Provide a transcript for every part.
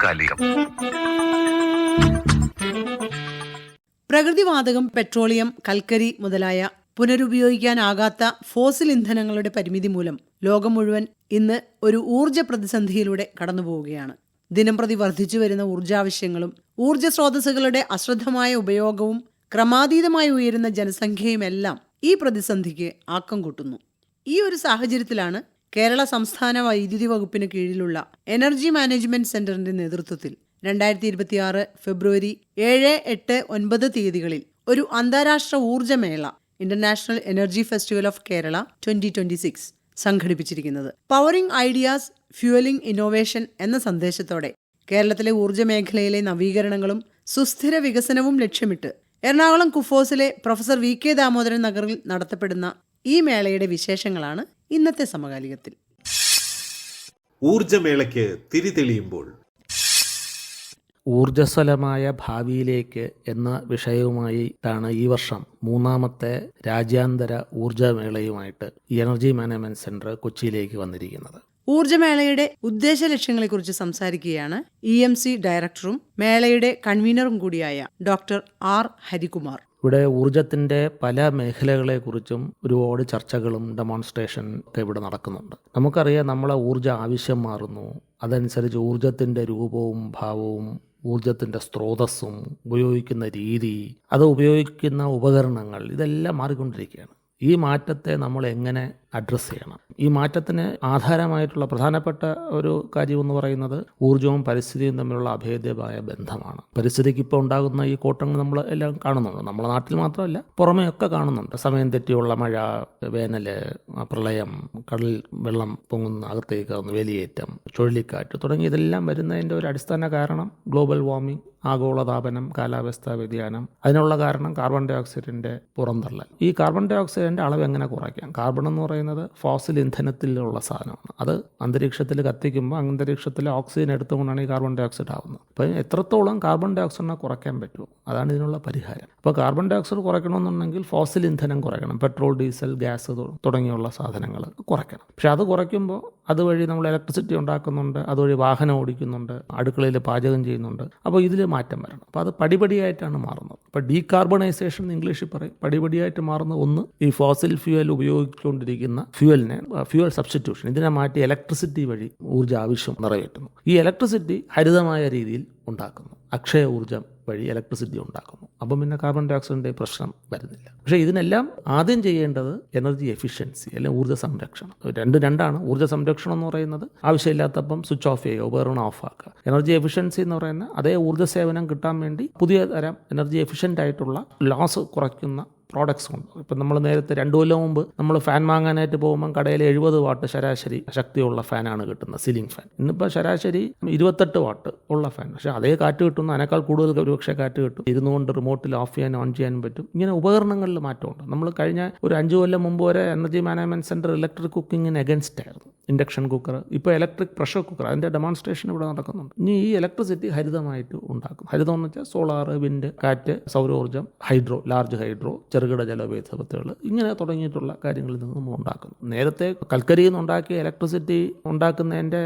സമകാലികം. പ്രകൃതിവാതകം, പെട്രോളിയം, കൽക്കരി മുതലായ പുനരുപയോഗിക്കാനാകാത്ത ഫോസിൽ ഇന്ധനങ്ങളുടെ പരിമിതി മൂലം ലോകം മുഴുവൻ ഇന്ന് ഒരു ഊർജ പ്രതിസന്ധിയിലൂടെ കടന്നുപോവുകയാണ്. ദിനംപ്രതി വർദ്ധിച്ചുവരുന്ന ഊർജാവശ്യങ്ങളും ഊർജ സ്രോതസ്സുകളുടെ അശ്രദ്ധമായ ഉപയോഗവും ക്രമാതീതമായി ഉയരുന്ന ജനസംഖ്യയുമെല്ലാം ഈ പ്രതിസന്ധിക്ക് ആക്കം കൂട്ടുന്നു. ഈ ഒരു സാഹചര്യത്തിലാണ് കേരള സംസ്ഥാന വൈദ്യുതി വകുപ്പിന് കീഴിലുള്ള എനർജി മാനേജ്മെന്റ് സെന്ററിന്റെ നേതൃത്വത്തിൽ 2026 ഫെബ്രുവരി 7, 8, 9 തീയതികളിൽ ഒരു അന്താരാഷ്ട്ര ഊർജ്ജമേള international energy festival of Kerala 2026 സംഘടിപ്പിച്ചിരിക്കുന്നത്. പവറിംഗ് ഐഡിയാസ്, ഫ്യൂവലിംഗ് ഇന്നോവേഷൻ എന്ന സന്ദേശത്തോടെ കേരളത്തിലെ ഊർജ്ജ മേഖലയിലെ നവീകരണങ്ങളും സുസ്ഥിര വികസനവും ലക്ഷ്യമിട്ട് എറണാകുളം കുഫോസിലെ പ്രൊഫസർ VK ദാമോദരൻ നഗറിൽ നടത്തപ്പെടുന്ന ഈ മേളയുടെ വിശേഷങ്ങളാണ് ഇന്നത്തെ സമകാലികത്തിൽ. ഊർജ്ജമേളയ്ക്ക് തിരിതെളിയുമ്പോൾ ഊർജ്ജസ്വലമായ ഭാവിയിലേക്ക് എന്ന വിഷയവുമായിട്ടാണ് ഈ വർഷം 3ാമത്തെ രാജ്യാന്തര ഊർജ്ജമേളയുമായിട്ട് എനർജി മാനേജ്മെന്റ് സെന്റർ കൊച്ചിയിലേക്ക് വന്നിരിക്കുന്നത്. ഊർജ്ജമേളയുടെ ഉദ്ദേശ ലക്ഷ്യങ്ങളെക്കുറിച്ച് സംസാരിക്കുകയാണ് EMC ഡയറക്ടറും മേളയുടെ കൺവീനറും കൂടിയായ ഡോക്ടർ R. ഹരികുമാർ. ഇവിടെ ഊർജത്തിൻ്റെ പല മേഖലകളെക്കുറിച്ചും ഒരുപാട് ചർച്ചകളും ഡെമോൺസ്ട്രേഷൻ ഒക്കെ ഇവിടെ നടക്കുന്നുണ്ട്. നമുക്കറിയാം, നമ്മളെ ഊർജ്ജ ആവശ്യം മാറുന്നു. അതനുസരിച്ച് ഊർജത്തിൻ്റെ രൂപവും ഭാവവും ഊർജത്തിൻ്റെ സ്രോതസ്സും ഉപയോഗിക്കുന്ന രീതി, അത് ഉപയോഗിക്കുന്ന ഉപകരണങ്ങൾ, ഇതെല്ലാം മാറിക്കൊണ്ടിരിക്കുകയാണ്. ഈ മാറ്റത്തെ നമ്മൾ എങ്ങനെ അഡ്രസ്സ് ചെയ്യണം? ഈ മാറ്റത്തിന് ആധാരമായിട്ടുള്ള പ്രധാനപ്പെട്ട ഒരു കാര്യമെന്ന് പറയുന്നത് ഊർജവും പരിസ്ഥിതിയും തമ്മിലുള്ള അഭേദ്യമായ ബന്ധമാണ്. പരിസ്ഥിതിക്ക് ഇപ്പോൾ ഉണ്ടാകുന്ന ഈ കോട്ടങ്ങൾ നമ്മൾ എല്ലാം കാണുന്നുണ്ട്. നമ്മുടെ നാട്ടിൽ മാത്രമല്ല, പുറമെയൊക്കെ കാണുന്നുണ്ട്. സമയം തെറ്റിയുള്ള മഴ, വേനല്, പ്രളയം, കടൽ വെള്ളം പൊങ്ങുന്ന അകത്തേക്ക് വേലിയേറ്റം, ചുഴലിക്കാറ്റ് തുടങ്ങിയതെല്ലാം വരുന്നതിൻ്റെ ഒരു അടിസ്ഥാന കാരണം ഗ്ലോബൽ വാർമിംഗ്, ആഗോളതാപനം, കാലാവസ്ഥാ വ്യതിയാനം. അതിനുള്ള കാരണം കാർബൺ ഡൈ ഓക്സൈഡിൻ്റെ പുറന്തള്ളൽ. ഈ കാർബൺ ഡൈ ഓക്സൈഡിൻ്റെ അളവ് എങ്ങനെ കുറയ്ക്കാം? കാർബൺ എന്ന് പറയുന്നത് ഫോസിൽ ഇന്ധനത്തിലുള്ള സാധനമാണ്. അത് അന്തരീക്ഷത്തിൽ കത്തിക്കുമ്പോൾ അന്തരീക്ഷത്തിലെ ഓക്സിജൻ എടുത്തുകൊണ്ടാണ് ഈ കാർബൺ ഡൈ ഓക്സൈഡ് ആവുന്നത്. അപ്പോൾ എത്രത്തോളം കാർബൺ ഡൈ ഓക്സൈഡിനെ കുറയ്ക്കാൻ പറ്റുമോ അതാണ് ഇതിനുള്ള പരിഹാരം. അപ്പോൾ കാർബൺ ഡൈ ഓക്സൈഡ് കുറയ്ക്കണമെന്നുണ്ടെങ്കിൽ ഫോസിൽ ഇന്ധനം കുറയ്ക്കണം. പെട്രോൾ, ഡീസൽ, ഗ്യാസ് തുടങ്ങിയുള്ള സാധനങ്ങൾ കുറയ്ക്കണം. പക്ഷെ അത് കുറയ്ക്കുമ്പോൾ അതുവഴി നമ്മൾ ഇലക്ട്രിസിറ്റി ഉണ്ടാക്കുന്നുണ്ട്, അതുവഴി വാഹനം ഓടിക്കുന്നുണ്ട്, അടുക്കളയിൽ പാചകം ചെയ്യുന്നുണ്ട്. അപ്പോൾ ഇതിൽ മാറ്റം വരണം. അപ്പോൾ അത് പടിപടിയായിട്ടാണ് മാറുന്നത്. അപ്പോൾ ഡീകാർബണൈസേഷൻ എന്ന് ഇംഗ്ലീഷിൽ പറയും. പടിപടിയായിട്ട് മാറുന്ന ഒന്ന് ഈ ഫോസിൽ ഫ്യൂവൽ ഉപയോഗിച്ചുകൊണ്ടിരിക്കുന്ന ഫ്യൂവൽ സബ്സ്റ്റിറ്റ്യൂഷൻ, ഇതിനെ മാറ്റി ഇലക്ട്രിസിറ്റി വഴി ഊർജ്ജ ആവശ്യം നിറവേറ്റുന്നു. ഈ ഇലക്ട്രിസിറ്റി ഹരിതമായ രീതിയിൽ ഉണ്ടാക്കുന്നു. അക്ഷയ ഊർജ്ജം വഴി ഇലക്ട്രിസിറ്റി ഉണ്ടാക്കുന്നു. അപ്പം പിന്നെ കാർബൺ ഡൈ ഓക്സൈഡിൻ്റെ പ്രശ്നം വരുന്നില്ല. പക്ഷേ ഇതിനെല്ലാം ആദ്യം ചെയ്യേണ്ടത് എനർജി എഫിഷ്യൻസി അല്ലെങ്കിൽ ഊർജ്ജ സംരക്ഷണം. രണ്ടാണ്. ഊർജ്ജ സംരക്ഷണം എന്ന് പറയുന്നത് ആവശ്യമില്ലാത്തപ്പം സ്വിച്ച് ഓഫ് ചെയ്യുക, ഉപകരണം ഓഫ് ആക്കുക. എനർജി എഫിഷ്യൻസി എന്ന് പറയുന്നത് അതേ ഊർജ്ജ സേവനം കിട്ടാൻ വേണ്ടി പുതിയ തരം എനർജി എഫിഷ്യൻ്റ് ആയിട്ടുള്ള ലോസ് കുറയ്ക്കുന്ന പ്രോഡക്ട്സ് ഉണ്ട്. ഇപ്പം നമ്മൾ നേരത്തെ 2 കൊല്ലം മുമ്പ് നമ്മൾ ഫാൻ വാങ്ങാനായിട്ട് പോകുമ്പം കടയിൽ 70 വാട്ട് ശരാശരി ശക്തിയുള്ള ഫാനാണ് കിട്ടുന്നത്, സീലിംഗ് ഫാൻ. ഇന്നിപ്പോൾ ശരാശരി 28 വാട്ട് ഉള്ള ഫാൻ. പക്ഷേ അതേ കാറ്റ് കിട്ടുന്നു, അതിനേക്കാൾ കൂടുതൽ ഒരുപക്ഷെ കാറ്റ് കിട്ടും. ഇരുന്നുകൊണ്ട് റിമോട്ടിൽ ഓഫ് ചെയ്യാനും ഓൺ ചെയ്യാനും പറ്റും. ഇങ്ങനെ ഉപകരണങ്ങളിൽ മാറ്റമുണ്ട്. നമ്മൾ കഴിഞ്ഞ ഒരു 5 കൊല്ലം മുമ്പ് വരെ എനർജി മാനേജ്മെന്റ് സെന്റർ ഇലക്ട്രിക് കുക്കിങ്ങിന് അഗൻസ്റ്റ് ആയിരുന്നു. ഇൻഡക്ഷൻ കുക്കർ, ഇപ്പോൾ ഇലക്ട്രിക് പ്രഷർ കുക്കർ, അതിൻ്റെ ഡെമോൺസ്ട്രേഷൻ ഇവിടെ നടക്കുന്നുണ്ട്. ഇനി ഈ ഇലക്ട്രിസിറ്റി ഹരിതമായിട്ട് ഉണ്ടാക്കും. ഹരിതം എന്ന് വെച്ചാൽ സോളാർ, വിൻഡ്, കാറ്റ്, സൗരോർജ്ജം, ഹൈഡ്രോ, ലാർജ് ഹൈഡ്രോ, ചെറുകിട ജലവൈദ്യുത പദ്ധതികൾ, ഇങ്ങനെ തുടങ്ങിയിട്ടുള്ള കാര്യങ്ങളിൽ നിന്ന് നമ്മൾ ഉണ്ടാക്കുന്നു. നേരത്തെ കൽക്കരിയിൽ നിന്ന് ഉണ്ടാക്കിയ ഇലക്ട്രിസിറ്റി ഉണ്ടാക്കുന്നതിൻ്റെ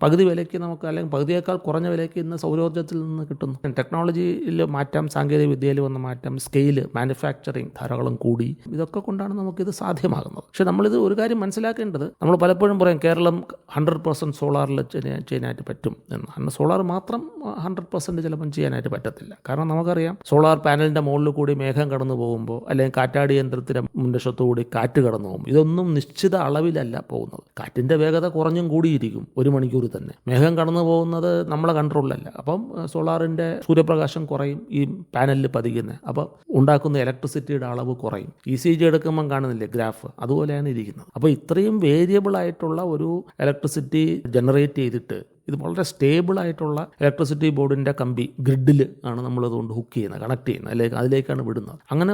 പകുതി വിലയ്ക്ക് നമുക്ക്, അല്ലെങ്കിൽ പകുതിയേക്കാൾ കുറഞ്ഞ വിലയ്ക്ക് ഇന്ന് സൗരോർജ്ജത്തിൽ നിന്ന് കിട്ടുന്നു. ടെക്നോളജിയിൽ മാറ്റം, സാങ്കേതിക വിദ്യയിൽ വന്ന മാറ്റം, സ്കെയില്, മാനുഫാക്ചറിങ് ധാരാളം കൂടി, ഇതൊക്കെ കൊണ്ടാണ് നമുക്കിത് സാധ്യമാകുന്നത്. പക്ഷേ നമ്മളിത് ഒരു കാര്യം മനസ്സിലാക്കേണ്ടത്, നമ്മൾ പലപ്പോഴും പറയും കേരളം 100% സോളാറിൽ ചെയ്യാനായിട്ട് പറ്റും എന്ന്. സോളാർ മാത്രം 100% ചിലപ്പം ചെയ്യാനായിട്ട് പറ്റത്തില്ല. കാരണം നമുക്കറിയാം, സോളാർ പാനലിൻ്റെ മുകളിൽ കൂടി മേഘം കടന്നു പോകുമ്പോൾ, അല്ലെങ്കിൽ കാറ്റാടി യന്ത്രത്തിൻ്റെ മുൻവശത്തുകൂടി കാറ്റ് കടന്നു പോകും. ഇതൊന്നും നിശ്ചിത അളവിലല്ല പോകുന്നത്. കാറ്റിൻ്റെ വേഗത കുറഞ്ഞും കൂടിയിരിക്കും 1 മണിക്കൂർ തന്നെ. മേഘം കടന്നു പോകുന്നത് നമ്മളെ കൺട്രോളിലല്ല. അപ്പം സോളാറിൻ്റെ സൂര്യപ്രകാശം കുറയും, ഈ പാനലിൽ പതിക്കുന്നത്. അപ്പം ഉണ്ടാക്കുന്ന ഇലക്ട്രിസിറ്റിയുടെ അളവ് കുറയും. ECG എടുക്കുമ്പം കാണുന്നില്ലേ ഗ്രാഫ്, അതുപോലെയാണ് ഇരിക്കുന്നത്. അപ്പോൾ ഇത്രയും വേരിയബിൾ ആയിട്ടുള്ള ഒരു ഇലക്ട്രിസിറ്റി ജനറേറ്റ് ചെയ്തിട്ട് ഇത് വളരെ സ്റ്റേബിൾ ആയിട്ടുള്ള ഇലക്ട്രിസിറ്റി ബോർഡിൻ്റെ കമ്പി ഗ്രിഡിൽ ആണ് നമ്മളതുകൊണ്ട് ഹുക്ക് ചെയ്യുന്നത്, കണക്ട് ചെയ്യുന്നത്, അല്ലെങ്കിൽ അതിലേക്കാണ് വിടുന്നത്. അങ്ങനെ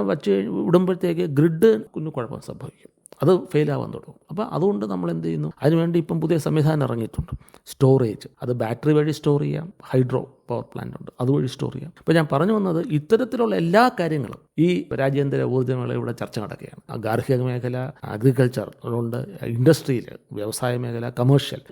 വിടുമ്പോഴത്തേക്ക് ഗ്രിഡ് കുഞ്ഞു കുഴപ്പം സംഭവിക്കും. അത് ഫെയിലാവാൻ തുടങ്ങും. അപ്പോൾ അതുകൊണ്ട് നമ്മൾ എന്ത് ചെയ്യുന്നു, അതിനുവേണ്ടി ഇപ്പം പുതിയ സംവിധാനം ഇറങ്ങിയിട്ടുണ്ട്. സ്റ്റോറേജ്, അത് ബാറ്ററി വഴി സ്റ്റോർ ചെയ്യാം, ഹൈഡ്രോ പവർ പ്ലാന്റ് ഉണ്ട്, അതുവഴി സ്റ്റോർ ചെയ്യാം. ഇപ്പോൾ ഞാൻ പറഞ്ഞു വന്നത് ഇത്തരത്തിലുള്ള എല്ലാ കാര്യങ്ങളും ഈ രാജ്യാന്തര ഊർജ്ജമേള ഇവിടെ ചർച്ച നടക്കുകയാണ്. ഗാർഹിക മേഖല, അഗ്രികൾച്ചർ ഉണ്ട്, ഇൻഡസ്ട്രിയിൽ, വ്യവസായ മേഖല,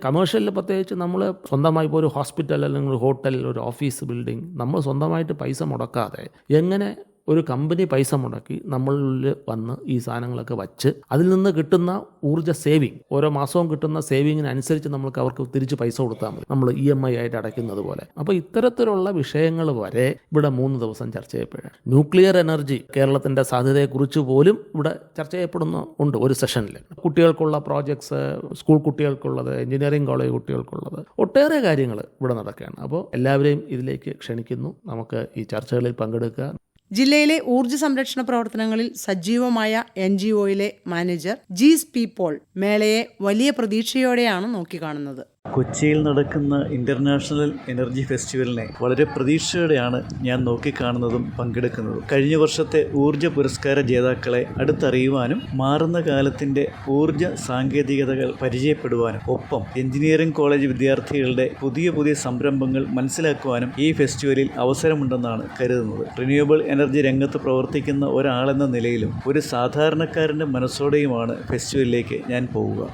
കമേഴ്ഷ്യലിൽ പ്രത്യേകിച്ച് നമ്മൾ സ്വന്തമായി ഇപ്പോൾ ഒരു ഹോസ്പിറ്റൽ അല്ലെങ്കിൽ ഒരു ഹോട്ടൽ, ഒരു ഓഫീസ് ബിൽഡിംഗ് നമ്മൾ സ്വന്തമായിട്ട് പൈസ മുടക്കാതെ എങ്ങനെ ഒരു കമ്പനി പൈസ മുടക്കി നമ്മളിൽ വന്ന് ഈ സാധനങ്ങളൊക്കെ വച്ച് അതിൽ നിന്ന് കിട്ടുന്ന ഊർജ്ജ സേവിങ്, ഓരോ മാസവും കിട്ടുന്ന സേവിങ്ങിനനുസരിച്ച് നമുക്ക് അവർക്ക് തിരിച്ച് പൈസ കൊടുത്താൽ മതി, നമ്മൾ EMI ആയിട്ട് അടയ്ക്കുന്നത് പോലെ. അപ്പോൾ ഇത്തരത്തിലുള്ള വിഷയങ്ങൾ വരെ ഇവിടെ 3 ദിവസം ചർച്ച ചെയ്യപ്പെടുകയാണ്. ന്യൂക്ലിയർ എനർജി, കേരളത്തിൻ്റെ സാധ്യതയെക്കുറിച്ച് പോലും ഇവിടെ ചർച്ച ചെയ്യപ്പെടുന്നുണ്ട് ഒരു സെഷനിൽ. കുട്ടികൾക്കുള്ള പ്രോജക്ട്സ്, സ്കൂൾ കുട്ടികൾക്കുള്ളത്, എഞ്ചിനീയറിംഗ് കോളേജ് കുട്ടികൾക്കുള്ളത്, ഒട്ടേറെ കാര്യങ്ങൾ ഇവിടെ നടക്കുകയാണ്. അപ്പോൾ എല്ലാവരെയും ഇതിലേക്ക് ക്ഷണിക്കുന്നു, നമുക്ക് ഈ ചർച്ചകളിൽ പങ്കെടുക്കുക. ജില്ലയിലെ ഊർജ്ജ സംരക്ഷണ പ്രവർത്തനങ്ങളിൽ സജീവമായ NGOയിലെ മാനേജർ ജീസ് പി പോൾ മേളയെ വലിയ പ്രതീക്ഷയോടെയാണ് നോക്കിക്കാണുന്നത്. കൊച്ചിയിൽ നടക്കുന്ന ഇൻ്റർനാഷണൽ എനർജി ഫെസ്റ്റിവലിനെ വളരെ പ്രതീക്ഷയോടെയാണ് ഞാൻ നോക്കിക്കാണുന്നതും പങ്കെടുക്കുന്നതും. കഴിഞ്ഞ വർഷത്തെ ഊർജ്ജ പുരസ്കാര ജേതാക്കളെ അടുത്തറിയുവാനും മാറുന്ന കാലത്തിൻ്റെ ഊർജ്ജ സാങ്കേതികതകൾ പരിചയപ്പെടുവാനും ഒപ്പം എഞ്ചിനീയറിംഗ് കോളേജ് വിദ്യാർത്ഥികളുടെ പുതിയ സംരംഭങ്ങൾ മനസ്സിലാക്കുവാനും ഈ ഫെസ്റ്റിവലിൽ അവസരമുണ്ടെന്നാണ് കരുതുന്നത്. റിന്യൂവബിൾ എനർജി രംഗത്ത് പ്രവർത്തിക്കുന്ന ഒരാളെന്ന നിലയിലും ഒരു സാധാരണക്കാരൻ്റെ മനസ്സോടെയുമാണ് ഫെസ്റ്റിവലിലേക്ക് ഞാൻ പോവുക.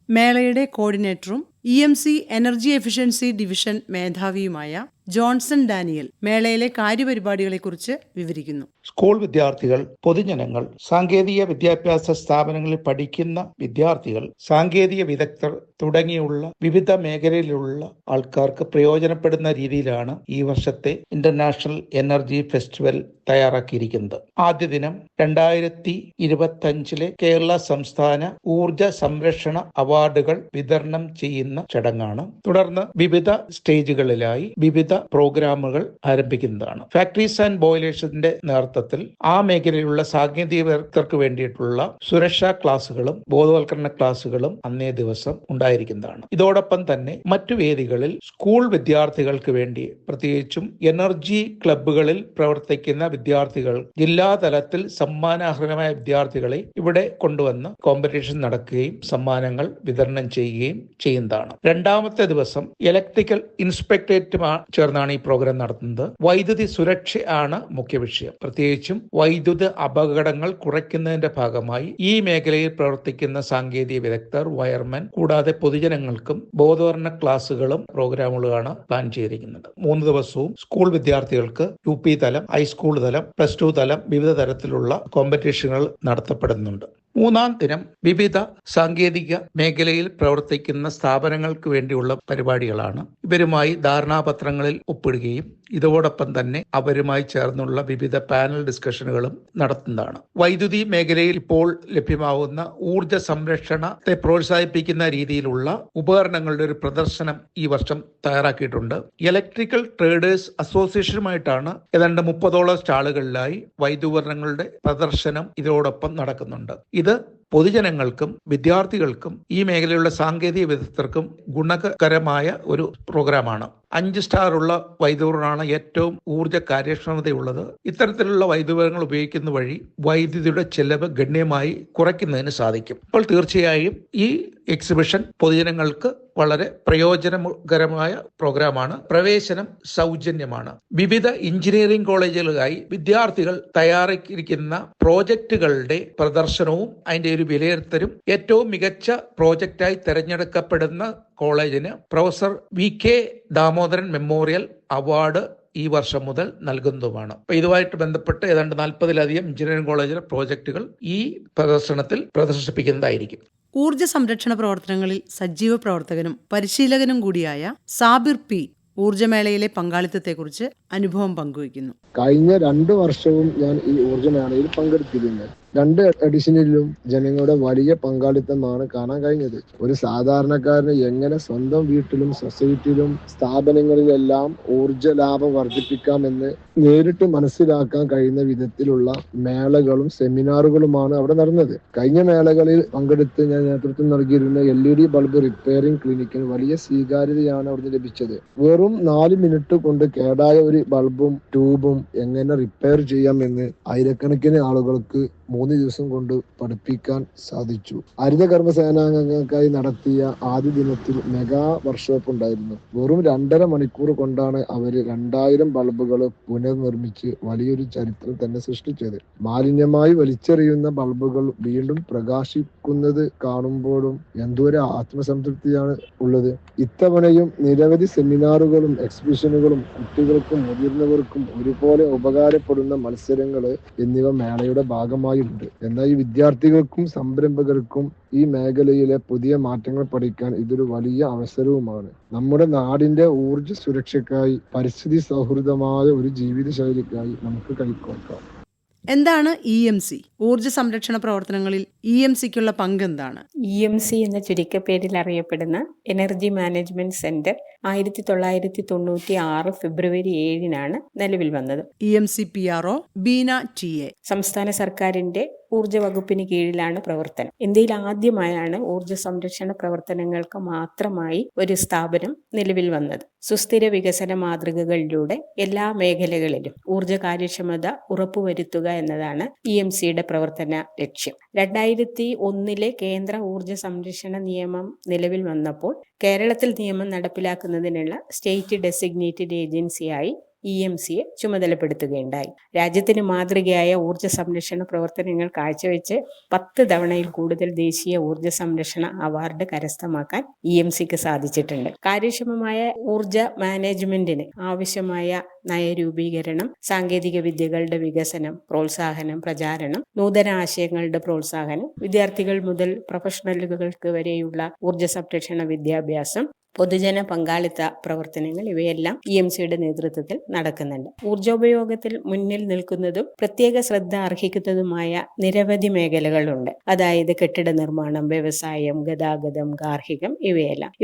മേളയുടെ കോർഡിനേറ്ററും EMC എനർജി എഫിഷ്യൻസി ഡിവിഷൻ മേധാവിയുമായ ജോൺസൺ ഡാനിയൽ മേളയിലെ കാര്യപരിപാടികളെക്കുറിച്ച് വിവരിക്കുന്നു. സ്കൂൾ വിദ്യാർത്ഥികൾ, പൊതുജനങ്ങൾ, സാങ്കേതിക വിദ്യാഭ്യാസ സ്ഥാപനങ്ങളിൽ പഠിക്കുന്ന വിദ്യാർത്ഥികൾ, സാങ്കേതിക വിദഗ്ധർ തുടങ്ങിയുള്ള വിവിധ മേഖലയിലുള്ള ആൾക്കാർക്ക് പ്രയോജനപ്പെടുന്ന രീതിയിലാണ് ഈ വർഷത്തെ ഇന്റർനാഷണൽ എനർജി ഫെസ്റ്റിവൽ തയ്യാറാക്കിയിരിക്കുന്നത്. ആദ്യ ദിനം 2025 കേരള സംസ്ഥാന ഊർജ സംരക്ഷണ അവാർഡുകൾ വിതരണം ചെയ്യുന്ന ചടങ്ങാണ്. തുടർന്ന് വിവിധ സ്റ്റേജുകളിലായി വിവിധ പ്രോഗ്രാമുകൾ ആരംഭിക്കുന്നതാണ്. ഫാക്ടറീസ് ആൻഡ് ബോയിലേഴ്സിന്റെ നേതൃത്വത്തിൽ ആ മേഖലയിലുള്ള സാങ്കേതിക വിദഗ്ധർക്ക് വേണ്ടിയിട്ടുള്ള സുരക്ഷാ ക്ലാസുകളും ബോധവൽക്കരണ ക്ലാസുകളും അന്നേ ദിവസം ഉണ്ടായിരിക്കുന്നതാണ്. ഇതോടൊപ്പം തന്നെ മറ്റു വേദികളിൽ സ്കൂൾ വിദ്യാർത്ഥികൾക്ക് വേണ്ടി, പ്രത്യേകിച്ചും എനർജി ക്ലബ്ബുകളിൽ പ്രവർത്തിക്കുന്ന വിദ്യാർത്ഥികൾ, ജില്ലാതലത്തിൽ സമ്മാനാർഹമായ വിദ്യാർത്ഥികളെ ഇവിടെ കൊണ്ടുവന്ന് കോമ്പറ്റീഷൻ നടക്കുകയും സമ്മാനങ്ങൾ വിതരണം ചെയ്യുകയും ചെയ്യുന്നതാണ്. രണ്ടാമത്തെ ദിവസം ഇലക്ട്രിക്കൽ ഇൻസ്പെക്ടറേറ്റുമായി ചേർന്നാണ് ഈ പ്രോഗ്രാം നടത്തുന്നത്. വൈദ്യുതി സുരക്ഷ ആണ് മുഖ്യ വിഷയം. പ്രത്യേകിച്ചും വൈദ്യുത അപകടങ്ങൾ കുറയ്ക്കുന്നതിന്റെ ഭാഗമായി ഈ മേഖലയിൽ പ്രവർത്തിക്കുന്ന സാങ്കേതിക വിദഗ്ധർ, വയർമാൻ, കൂടാതെ പൊതുജനങ്ങൾക്കും ബോധവൽക്കരണ ക്ലാസുകളും പ്രോഗ്രാമുകളാണ് പ്ലാൻ ചെയ്തിരിക്കുന്നത്. 3 ദിവസവും സ്കൂൾ വിദ്യാർത്ഥികൾക്ക് UP തലം, ഹൈസ്കൂൾ തലം, +2 തലം വിവിധ തരത്തിലുള്ള കോമ്പറ്റീഷനുകൾ നടത്തപ്പെടുന്നുണ്ട്. 3-ാം ദിനം വിവിധ സാങ്കേതിക മേഖലയിൽ പ്രവർത്തിക്കുന്ന സ്ഥാപനങ്ങൾക്ക് വേണ്ടിയുള്ള പരിപാടികളാണ്. ഇവരുമായി ധാരണാപത്രങ്ങളിൽ ഒപ്പിടുകയും ഇതോടൊപ്പം തന്നെ അവരുമായി ചേർന്നുള്ള വിവിധ പാനൽ ഡിസ്കഷനുകളും നടത്തുന്നതാണ്. വൈദ്യുതി മേഖലയിൽ ഇപ്പോൾ ലഭ്യമാവുന്ന ഊർജ്ജ സംരക്ഷണത്തെ പ്രോത്സാഹിപ്പിക്കുന്ന രീതിയിലുള്ള ഉപകരണങ്ങളുടെ ഒരു പ്രദർശനം ഈ വർഷം തയ്യാറാക്കിയിട്ടുണ്ട്. ഇലക്ട്രിക്കൽ ട്രേഡേഴ്സ് അസോസിയേഷനുമായിട്ടാണ് ഏതാണ്ട് 30ഓളം സ്റ്റാളുകളിലായി വൈദ്യുപകരണങ്ങളുടെ പ്രദർശനം ഇതോടൊപ്പം നടക്കുന്നുണ്ട്. ഇത് പൊതുജനങ്ങൾക്കും വിദ്യാർത്ഥികൾക്കും ഈ മേഖലയിലുള്ള സാങ്കേതിക വിദഗ്ധർക്കും ഗുണകരമായ ഒരു പ്രോഗ്രാമാണ്. 5 സ്റ്റാർ ഉള്ള വൈദ്യുതനാണ് ഏറ്റവും ഊർജ്ജ കാര്യക്ഷമതയുള്ളത്. ഇത്തരത്തിലുള്ള വൈദ്യുതങ്ങൾ ഉപയോഗിക്കുന്ന വഴി വൈദ്യുതിയുടെ ചെലവ് ഗണ്യമായി കുറയ്ക്കുന്നതിന് സാധിക്കും. അപ്പോൾ തീർച്ചയായും ഈ എക്സിബിഷൻ പൊതുജനങ്ങൾക്ക് വളരെ പ്രയോജനകരമായ പ്രോഗ്രാമാണ്. പ്രവേശനം സൗജന്യമാണ്. വിവിധ എഞ്ചിനീയറിംഗ് കോളേജുകളിലായി വിദ്യാർത്ഥികൾ തയ്യാറാക്കിയിരിക്കുന്ന പ്രോജക്റ്റുകളുടെ പ്രദർശനവും അതിന്റെ ഒരു വിലയിരുത്തലും ഏറ്റവും മികച്ച പ്രോജക്റ്റായി തെരഞ്ഞെടുക്കപ്പെടുന്ന കോളേജിന് professor VK Damodaran memorial award ഈ വർഷം മുതൽ നൽകുന്നതുമാണ്. അപ്പോൾ ഇതുമായിട്ട് ബന്ധപ്പെട്ട് ഏതാണ്ട് 40-ലധികം എഞ്ചിനീയറിംഗ് കോളേജിലെ പ്രോജക്റ്റുകൾ ഈ പ്രദർശനത്തിൽ പ്രദർശിപ്പിക്കുന്നതായിരിക്കും. ഊർജ്ജ സംരക്ഷണ പ്രവർത്തനങ്ങളിൽ സജീവ പ്രവർത്തകനും പരിശീലകനും കൂടിയായ സാബിർ P ഊർജ്ജമേളയിലെ പങ്കാളിത്തത്തെക്കുറിച്ച് അനുഭവം പങ്കുവയ്ക്കുന്നു. കഴിഞ്ഞ 2 വർഷവും ഞാൻ ഈ ഊർജ്ജമേളയിൽ പങ്കെടുത്തിരുന്നു. 2 എഡിഷനിലും ജനങ്ങളുടെ വലിയ പങ്കാളിത്തമാണ് കാണാൻ കഴിഞ്ഞത്. ഒരു സാധാരണക്കാരന് എങ്ങനെ സ്വന്തം വീട്ടിലും സൊസൈറ്റിയിലും സ്ഥാപനങ്ങളിലെല്ലാം ഊർജ്ജ ലാഭം വർദ്ധിപ്പിക്കാമെന്ന് നേരിട്ട് മനസ്സിലാക്കാൻ കഴിയുന്ന വിധത്തിലുള്ള മേളകളും സെമിനാറുകളുമാണ് അവിടെ നടന്നത്. കഴിഞ്ഞ മേളകളിൽ പങ്കെടുത്ത് ഞാൻ നേതൃത്വം നൽകിയിരുന്ന LED ബൾബ് റിപ്പയറിംഗ് ക്ലിനിക്കിന് വലിയ സ്വീകാര്യതയാണ് അവിടെ ലഭിച്ചത്. വെറും 4 മിനിറ്റ് കൊണ്ട് കേടായ ഒരു ബൾബും ട്യൂബും എങ്ങനെ റിപ്പയർ ചെയ്യാമെന്ന് ആയിരക്കണക്കിന് ആളുകൾക്ക് 3 ദിവസം കൊണ്ട് പഠിപ്പിക്കാൻ സാധിച്ചു. ഹരിത കർമ്മസേനാംഗങ്ങൾക്കായി നടത്തിയ ആദ്യ ദിനത്തിൽ മെഗാ വർക്ക്ഷോപ്പ് ഉണ്ടായിരുന്നു. വെറും 2.5 മണിക്കൂർ കൊണ്ടാണ് അവര് 2000 ബൾബുകൾ പുനർനിർമ്മിച്ച് വലിയൊരു ചരിത്രം തന്നെ സൃഷ്ടിച്ചത്. മാലിന്യമായി വലിച്ചെറിയുന്ന ബൾബുകൾ വീണ്ടും പ്രകാശിക്കുന്നത് കാണുമ്പോഴും എന്തോരം ആത്മസംതൃപ്തിയാണ് ഉള്ളത്. ഇത്തവണയും നിരവധി സെമിനാറുകളും എക്സിബിഷനുകളും കുട്ടികൾക്കും മുതിർന്നവർക്കും ഒരുപോലെ ഉപകാരപ്പെടുന്ന മത്സരങ്ങൾ എന്നിവ മേളയുടെ ഭാഗമായിട്ടുണ്ട്. എന്നാൽ ഈ വിദ്യാർത്ഥികൾക്കും സംരംഭകർക്കും ഈ മേഖലയിലെ പുതിയ മാറ്റങ്ങൾ പഠിക്കാൻ ഇതൊരു വലിയ അവസരവുമാണ്. നമ്മുടെ നാടിന്റെ ഊർജ്ജ സുരക്ഷയ്ക്കായി, പരിസ്ഥിതി സൗഹൃദമായ ഒരു ജീവിതശൈലിക്കായി നമുക്ക് കൈകോർക്കാം. എന്താണ് EMC? ഊർജ്ജ സംരക്ഷണ പ്രവർത്തനങ്ങളിൽ EMCക്കുള്ള പങ്ക് എന്താണ്? EMC എന്ന ചുരുക്കപ്പേരിൽ അറിയപ്പെടുന്ന എനർജി മാനേജ്മെന്റ് സെന്റർ 1996 ഫെബ്രുവരി 7 നിലവിൽ വന്നത്. EMC PRO Beena TA. സംസ്ഥാന സർക്കാരിന്റെ ഊർജ്ജ വകുപ്പിന് കീഴിലാണ് പ്രവർത്തനം. ഇന്ത്യയിൽ ആദ്യമായാണ് ഊർജ്ജ സംരക്ഷണ പ്രവർത്തനങ്ങൾക്ക് മാത്രമായി ഒരു സ്ഥാപനം നിലവിൽ വന്നത്. സുസ്ഥിര വികസന മാതൃകകളിലൂടെ എല്ലാ മേഖലകളിലും ഊർജ്ജ കാര്യക്ഷമത ഉറപ്പുവരുത്തുക എന്നതാണ് EMCയുടെ പ്രവർത്തന ലക്ഷ്യം. 2001 കേന്ദ്ര ഊർജ്ജ സംരക്ഷണ നിയമം നിലവിൽ വന്നപ്പോൾ കേരളത്തിൽ നിയമം നടപ്പിലാക്കുന്നതിനുള്ള സ്റ്റേറ്റ് ഡെസിഗ്നേറ്റഡ് ഏജൻസിയായി EMCയെ ചുമതലപ്പെടുത്തുകയുണ്ടായി. രാജ്യത്തിന് മാതൃകയായ ഊർജ്ജ സംരക്ഷണ പ്രവർത്തനങ്ങൾ കാഴ്ചവെച്ച് 10 തവണയിൽ കൂടുതൽ ദേശീയ ഊർജ്ജ സംരക്ഷണ അവാർഡ് കരസ്ഥമാക്കാൻ EMCക്ക് സാധിച്ചിട്ടുണ്ട്. കാര്യക്ഷമമായ ഊർജ്ജ മാനേജ്മെന്റിന് ആവശ്യമായ നയരൂപീകരണം, സാങ്കേതിക വിദ്യകളുടെ വികസനം, പ്രോത്സാഹനം, പ്രചാരണം, നൂതന ആശയങ്ങളുടെ പ്രോത്സാഹനം, വിദ്യാർത്ഥികൾ മുതൽ പ്രൊഫഷണലുകൾക്ക് വരെയുള്ള ഊർജ്ജ സംരക്ഷണ വിദ്യാഭ്യാസം, പൊതുജന പങ്കാളിത്ത പ്രവർത്തനങ്ങൾ ഇവയെല്ലാം EMCയുടെ നേതൃത്വത്തിൽ നടക്കുന്നുണ്ട്. ഊർജോപയോഗത്തിൽ മുന്നിൽ നിൽക്കുന്നതും പ്രത്യേക ശ്രദ്ധ അർഹിക്കുന്നതുമായ നിരവധി മേഖലകളുണ്ട്. അതായത് കെട്ടിട നിർമ്മാണം, വ്യവസായം, ഗതാഗതം, ഗാർഹികം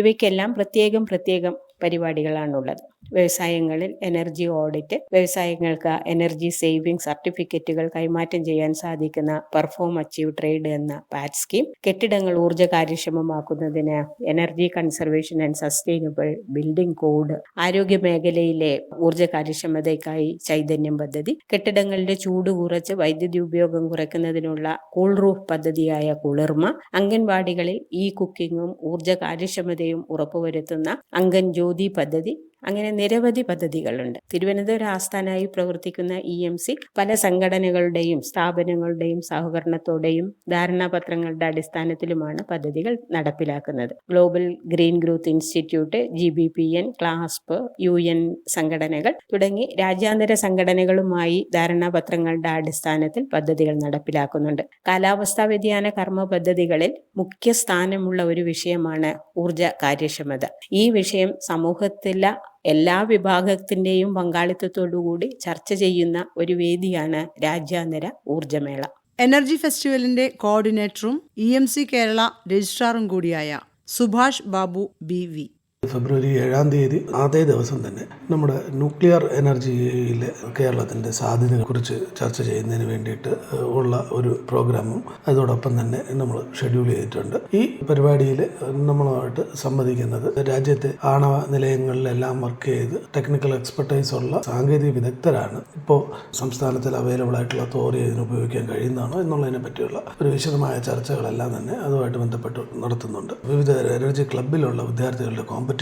ഇവയ്ക്കെല്ലാം പ്രത്യേകം പരിപാടികളാണുള്ളത്. വ്യവസായങ്ങളിൽ എനർജി ഓഡിറ്റ്, വ്യവസായങ്ങൾക്ക് എനർജി സേവിംഗ് സർട്ടിഫിക്കറ്റുകൾ കൈമാറ്റം ചെയ്യാൻ സാധിക്കുന്ന പെർഫോം അച്ചീവ് ട്രേഡ് എന്ന പാറ്റ് സ്കീം, കെട്ടിടങ്ങൾ ഊർജ്ജ കാര്യക്ഷമമാക്കുന്നതിന് energy conservation and sustainable building code, ആരോഗ്യ മേഖലയിലെ ഊർജ്ജ കാര്യക്ഷമതയ്ക്കായി ചൈതന്യം പദ്ധതി, കെട്ടിടങ്ങളുടെ ചൂട് കുറച്ച് വൈദ്യുതി ഉപയോഗം കുറയ്ക്കുന്നതിനുള്ള കൂൾ റൂഫ് പദ്ധതിയായ കുളിർമ, അംഗൻവാടികളിൽ കുക്കിങ്ങും ഊർജ്ജ കാര്യക്ഷമതയും ഉറപ്പുവരുത്തുന്ന അംഗൻ ജ്യോതി പദ്ധതി, അങ്ങനെ നിരവധി പദ്ധതികളുണ്ട്. തിരുവനന്തപുരം ആസ്ഥാനമായി പ്രവർത്തിക്കുന്ന EMC പല സംഘടനകളുടെയും സ്ഥാപനങ്ങളുടെയും സഹകരണത്തോടെയും ധാരണാപത്രങ്ങളുടെ അടിസ്ഥാനത്തിലുമാണ് പദ്ധതികൾ നടപ്പിലാക്കുന്നത്. Global green growth institute, GBPN, clasp, UN സംഘടനകൾ തുടങ്ങി രാജ്യാന്തര സംഘടനകളുമായി ധാരണാപത്രങ്ങളുടെ അടിസ്ഥാനത്തിൽ പദ്ധതികൾ നടപ്പിലാക്കുന്നുണ്ട്. കാലാവസ്ഥാ വ്യതിയാന കർമ്മ പദ്ധതികളിൽ മുഖ്യ സ്ഥാനമുള്ള ഒരു വിഷയമാണ് ഊർജ്ജ കാര്യക്ഷമത. ഈ വിഷയം സമൂഹത്തിലെ എല്ലാ വിഭാഗത്തിന്റെയും പങ്കാളിത്തത്തോടുകൂടി ചർച്ച ചെയ്യുന്ന ഒരു വേദിയാണ് രാജ്യാന്തര ഊർജ്ജമേള. എനർജി ഫെസ്റ്റിവലിന്റെ കോർഡിനേറ്ററും EMC കേരള രജിസ്ട്രാറും കൂടിയായ സുഭാഷ് ബാബു BV ഫെബ്രുവരി 7 അതേ ദിവസം തന്നെ നമ്മുടെ ന്യൂക്ലിയർ എനർജിയിൽ കേരളത്തിൻ്റെ സാധ്യതയെക്കുറിച്ച് ചർച്ച ചെയ്യുന്നതിന് വേണ്ടിയിട്ട് ഉള്ള ഒരു പ്രോഗ്രാമും അതോടൊപ്പം തന്നെ നമ്മൾ ഷെഡ്യൂൾ ചെയ്തിട്ടുണ്ട്. ഈ പരിപാടിയിൽ നമ്മളുമായിട്ട് സംവദിക്കുന്നത് രാജ്യത്തെ ആണവ നിലയങ്ങളിലെല്ലാം വർക്ക് ചെയ്ത് ടെക്നിക്കൽ എക്സ്പെർട്ടൈസ് ഉള്ള സാങ്കേതിക വിദഗ്ധരാണ്. ഇപ്പോൾ സംസ്ഥാനത്തിൽ അവൈലബിൾ ആയിട്ടുള്ള തോറി ഇതിന് ഉപയോഗിക്കാൻ കഴിയുന്നതാണോ എന്നുള്ളതിനെ പറ്റിയുള്ള ഒരു വിശദമായ ചർച്ചകളെല്ലാം തന്നെ അതുമായിട്ട് ബന്ധപ്പെട്ട് നടത്തുന്നുണ്ട്. വിവിധ എനർജി ക്ലബിലുള്ള വിദ്യാർത്ഥികളുടെ കോമ്പറ്റീഷൻസ്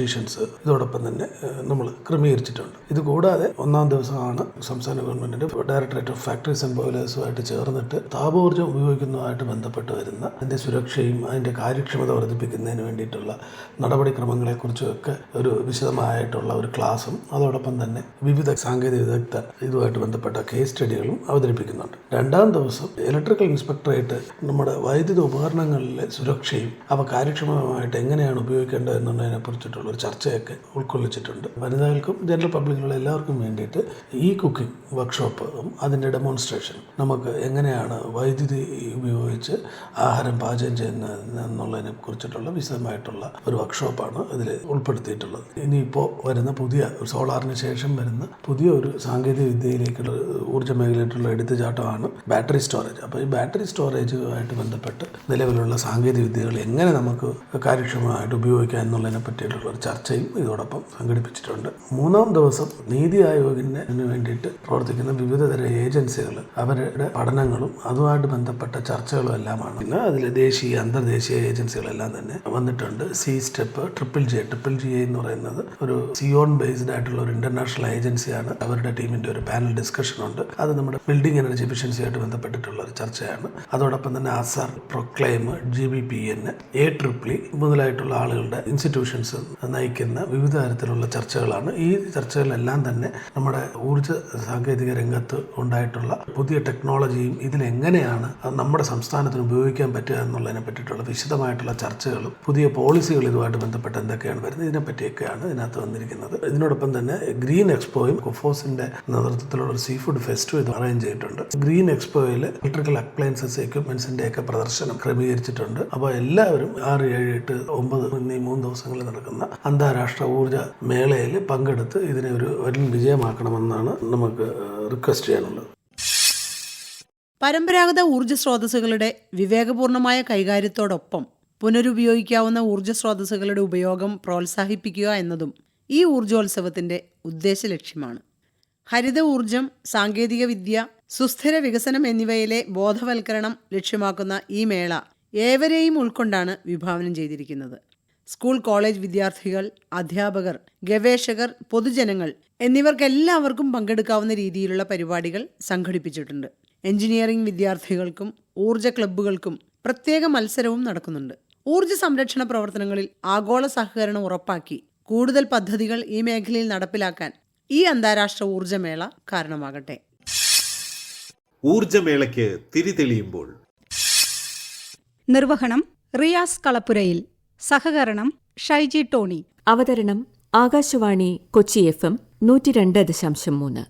ഇതോടൊപ്പം തന്നെ നമ്മൾ ക്രമീകരിച്ചിട്ടുണ്ട്. ഇതുകൂടാതെ 1-ാം ദിവസമാണ് സംസ്ഥാന ഗവൺമെന്റിന്റെ ഡയറക്ടറേറ്റ് ഓഫ് ഫാക്ടറീസ് ആൻഡ് ബോയിലേഴ്സുമായിട്ട് ചേർന്നിട്ട് താപോർജ്ജം ഉപയോഗിക്കുന്നതുമായിട്ട് ബന്ധപ്പെട്ട് വരുന്ന അതിന്റെ സുരക്ഷയും അതിന്റെ കാര്യക്ഷമത വർദ്ധിപ്പിക്കുന്നതിന് വേണ്ടിയിട്ടുള്ള നടപടിക്രമങ്ങളെക്കുറിച്ചും ഒക്കെ ഒരു വിശദമായിട്ടുള്ള ഒരു ക്ലാസും അതോടൊപ്പം തന്നെ വിവിധ സാങ്കേതിക വിദഗ്ധർ ഇതുമായിട്ട് ബന്ധപ്പെട്ട കേസ് സ്റ്റഡികളും അവതരിപ്പിക്കുന്നുണ്ട്. 2-ാം ദിവസം ഇലക്ട്രിക്കൽ ഇൻസ്പെക്ടറേറ്റ് നമ്മുടെ വൈദ്യുത ഉപകരണങ്ങളിലെ സുരക്ഷയും അവ കാര്യക്ഷമമായിട്ട് എങ്ങനെയാണ് ഉപയോഗിക്കേണ്ടത് എന്നുള്ളതിനെ കുറിച്ചിട്ടുള്ള ഒരു ചർച്ചയൊക്കെ ഉൾക്കൊള്ളിച്ചിട്ടുണ്ട്. വനിതകൾക്കും ജനറൽ പബ്ലിക്കിലുള്ള എല്ലാവർക്കും വേണ്ടിയിട്ട് കുക്കിംഗ് വർക്ക്ഷോപ്പും അതിൻ്റെ ഡെമോൺസ്ട്രേഷൻ, നമുക്ക് എങ്ങനെയാണ് വൈദ്യുതി ഉപയോഗിച്ച് ആഹാരം പാചകം ചെയ്യുന്നത് എന്നുള്ളതിനെ കുറിച്ചിട്ടുള്ള വിശദമായിട്ടുള്ള ഒരു വർക്ക്ഷോപ്പാണ് ഇതിൽ ഉൾപ്പെടുത്തിയിട്ടുള്ളത്. ഇനിയിപ്പോൾ വരുന്ന പുതിയ സോളാറിന് ശേഷം വരുന്ന പുതിയ ഒരു സാങ്കേതിക വിദ്യയിലേക്കുള്ള ഊർജ്ജ മേഖലയിലുള്ള എടുത്തുചാട്ടമാണ് ബാറ്ററി സ്റ്റോറേജ്. അപ്പോൾ ഈ ബാറ്ററി സ്റ്റോറേജുമായിട്ട് ബന്ധപ്പെട്ട് നിലവിലുള്ള സാങ്കേതിക വിദ്യകൾ എങ്ങനെ നമുക്ക് കാര്യക്ഷമമായിട്ട് ഉപയോഗിക്കാം എന്നുള്ളതിനെ പറ്റിയിട്ടുള്ള ബന്ധപ്പെട്ടുള്ള ഒരു ചർച്ചയും ഇതോടൊപ്പം സംഘടിപ്പിച്ചിട്ടുണ്ട്. 3-ാം ദിവസം നീതി ആയോഗിന് വേണ്ടിയിട്ട് പ്രവർത്തിക്കുന്ന വിവിധതര ഏജൻസികൾ അവരുടെ പഠനങ്ങളും അതുമായിട്ട് ബന്ധപ്പെട്ട ചർച്ചകളും എല്ലാമാണ്. പിന്നെ അതിൽ ദേശീയ അന്തർദേശീയ ഏജൻസികളെല്ലാം തന്നെ വന്നിട്ടുണ്ട്. C-STEP, GGA എന്ന് പറയുന്നത് ഒരു സിയോൺ ബേസ്ഡ് ആയിട്ടുള്ള ഒരു ഇന്റർനാഷണൽ ഏജൻസിയാണ്. അവരുടെ ടീമിന്റെ ഒരു പാനൽ ഡിസ്കഷൻ ഉണ്ട്. അത് നമ്മുടെ ബിൽഡിംഗ് എനർജി എഫിഷ്യൻസി ആയിട്ട് ബന്ധപ്പെട്ടിട്ടുള്ള ഒരു ചർച്ചയാണ്. അതോടൊപ്പം തന്നെ ASAR, PROCLAIM, GBPN, AEEE മുതലായിട്ടുള്ള ആളുകളുടെ ഇൻസ്റ്റിറ്റ്യൂഷൻസ് നയിക്കുന്ന വിവിധ തരത്തിലുള്ള ചർച്ചകളാണ്. ഈ ചർച്ചകളെല്ലാം തന്നെ നമ്മുടെ ഊർജ്ജ സാങ്കേതിക രംഗത്ത് ഉണ്ടായിട്ടുള്ള പുതിയ ടെക്നോളജിയും ഇതിലെങ്ങനെയാണ് നമ്മുടെ സംസ്ഥാനത്തിന് ഉപയോഗിക്കാൻ പറ്റുക എന്നുള്ളതിനെ പറ്റിയിട്ടുള്ള വിശദമായിട്ടുള്ള ചർച്ചകളും പുതിയ പോളിസികൾ ഇതുമായിട്ട് ബന്ധപ്പെട്ട് എന്തൊക്കെയാണ് വരുന്നത് ഇതിനെപ്പറ്റിയൊക്കെയാണ് ഇതിനകത്ത് വന്നിരിക്കുന്നത്. ഇതിനോടൊപ്പം തന്നെ ഗ്രീൻ എക്സ്പോയും കൊഫോസിന്റെ നേതൃത്വത്തിലുള്ള ഒരു സീ ഫുഡ് ഫെസ്റ്റും ഇത് അറേഞ്ച് ചെയ്തിട്ടുണ്ട്. ഗ്രീൻ എക്സ്പോയിൽ ഇലക്ട്രിക്കൽ അപ്ലയൻസസ് എക്യുപ്മെന്റ്സിന്റെ ഒക്കെ പ്രദർശനം ക്രമീകരിച്ചിട്ടുണ്ട്. അപ്പോൾ എല്ലാവരും 6, 7, 8, 9 എന്നീ 3 ദിവസങ്ങളിൽ നടക്കുന്ന അന്താരാഷ്ട്ര ഊർജ്ജ മേളയിൽ പങ്കെടുത്ത് ഇതിനെ ഒരു വലിയ വിജയമാക്കണമെന്നാണ് നമുക്ക് റിക്വസ്റ്റ് ചെയ്യാനുള്ളത്. പരമ്പരാഗത ഊർജ്ജ സ്രോതസ്സുകളുടെ വിവേകപൂർണമായ കൈകാര്യത്തോടൊപ്പം പുനരുപയോഗിക്കാവുന്ന ഊർജ്ജ സ്രോതസ്സുകളുടെ ഉപയോഗം പ്രോത്സാഹിപ്പിക്കുക എന്നതും ഈ ഊർജ്ജോത്സവത്തിന്റെ ഉദ്ദേശ ലക്ഷ്യമാണ്. ഹരിത ഊർജം, സാങ്കേതികവിദ്യ, സുസ്ഥിര വികസനം എന്നിവയിലെ ബോധവൽക്കരണം ലക്ഷ്യമാക്കുന്ന ഈ മേള ഏവരെയും ഉൾക്കൊണ്ടാണ് വിഭാവനം ചെയ്തിരിക്കുന്നത്. സ്കൂൾ കോളേജ് വിദ്യാർത്ഥികൾ, അധ്യാപകർ, ഗവേഷകർ, പൊതുജനങ്ങൾ എന്നിവർക്കെല്ലാവർക്കും പങ്കെടുക്കാവുന്ന രീതിയിലുള്ള പരിപാടികൾ സംഘടിപ്പിച്ചിട്ടുണ്ട്. എഞ്ചിനീയറിംഗ് വിദ്യാർത്ഥികൾക്കും ഊർജ്ജ ക്ലബ്ബുകൾക്കും പ്രത്യേക മത്സരവും നടക്കുന്നുണ്ട്. ഊർജ്ജ സംരക്ഷണ പ്രവർത്തനങ്ങളിൽ ആഗോള സഹകരണം ഉറപ്പാക്കി കൂടുതൽ പദ്ധതികൾ ഈ മേഖലയിൽ നടപ്പിലാക്കാൻ ഈ അന്താരാഷ്ട്ര ഊർജ്ജമേള കാരണമാകട്ടെ. ഊർജ്ജമേളയ്ക്ക് തിരിതെളിയുമ്പോൾ നിർവഹണം റിയാസ് കളപ്പുരയിൽ. സഹകരണം ഷൈജി ടോണി. അവതരണം ആകാശവാണി കൊച്ചി FM 102.3.